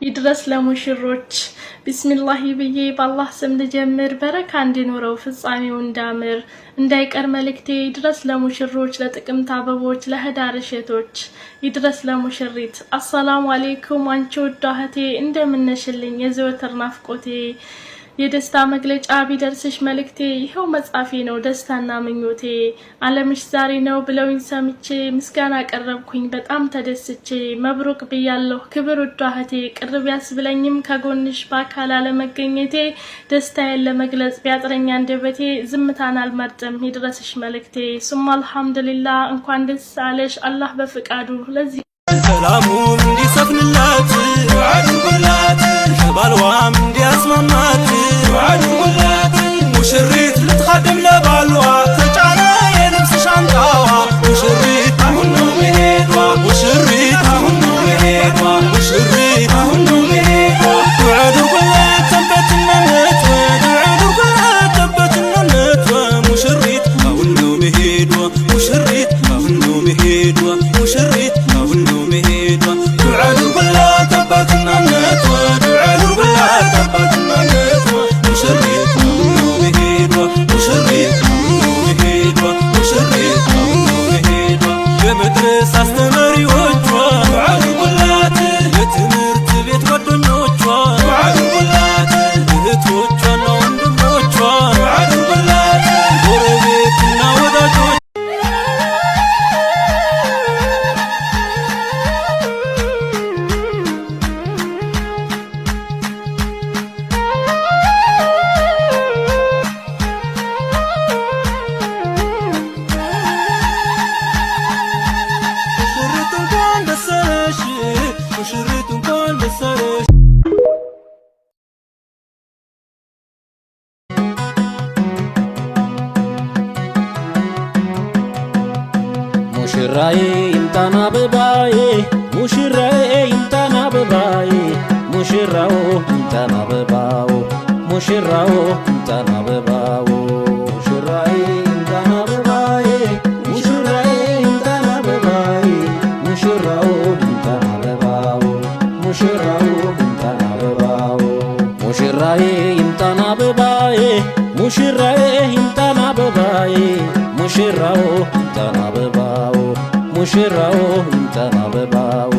ይድረስ ለሙሽሮች ቢስሚላህ ብዬ በአላህ ስም ልጀምር በረካ እንዲኖረው ፍጻሜው እንዳምር እንዳይቀር መልእክቴ ይድረስ ለሙሽሮች ለጥቅምት አበቦች ለህዳር እሸቶች ይድረስ ለሙሽሪት አሰላሙ አለይኩም አንቺ ውዷ እህቴ እንደምነሽልኝ የዘወትር ናፍቆቴ የደስታ መግለጫ ቢደርስሽ መልእክቴ ይሄው መጻፌ ነው ደስታና ምኞቴ ዓለምሽ ዛሬ ነው ብለውኝ ሰምቼ ምስጋና ቀረብኩኝ በጣም ተደስቼ መብሩክ ብያለሁ ክብር ውዷ እህቴ ቅርብ ያስብለኝም ከጎንሽ በአካል አለመገኘቴ ደስታዬን ለመግለጽ ቢያጥረኛ አንደበቴ ዝምታን አልመርጥም ይድረስሽ መልእክቴ ሱማ አልሐምዱሊላህ እንኳን ደስ አለሽ አላህ በፍቃዱ ለዚህ ሰላሙን እንዲሰፍንላት አድርጉላት ባልዋም እንዲያስማማት አድርጉላት ሙሽሪት ልትخدم ለባሏ ተጫነ የልብስ ሻንጣዋ ሙሽሪት አሁን ነው መሄዷ ሙሽሪት አሁን ነው መሄዷ ሙሽሪት አሁን ነው መሄዷ አድርጉላት ተበትነነት አድርጉላት ተበትነነት ሙሽሪት አሁን ነው መሄዷ ሙሽሪት አሁን ነው መሄዷ ሙሽሪት አሁን ነው መሄዷ አድርጉላት ተበትነነት አድርጉላት ተበትነነት ሙሽሪት አሁን ነው መሄዷ ሙሽሪት አሁን ነው መሄዷ ሙሽሪት አሁን ነው መሄዷ የመድረስ አስተማሪዎቿ አድርጉላት የትምህርት ቤት ጓደኞቿ አድርጉላት እህቶቿና ወንድሞቿ አድርጉላት ጎረቤትና ወዳጆቿ ሙሽሪት እንኳን ደስ አለሽ ሙሽራዬ ይምጣና አበባዬ ሙሽራዬ ይምጣና አበባዬ ሙሽራው ይምጣና አበባው ሙሽራው ይምጣና አበባው ሙሽራዬ ይምጣና አበባዬ ሙሽራዬ ይምጣና አበባዬ ሙሽራው ይምጣና አበባው ሙሽራው ይምጣና አበባው ሙሽራዬ ይምጣና አበባዬ ሙሽራዬ ይምጣና አበባዬ ሙሽራው ይምጣና አበባው ሙሽራው ይምጣና አበባው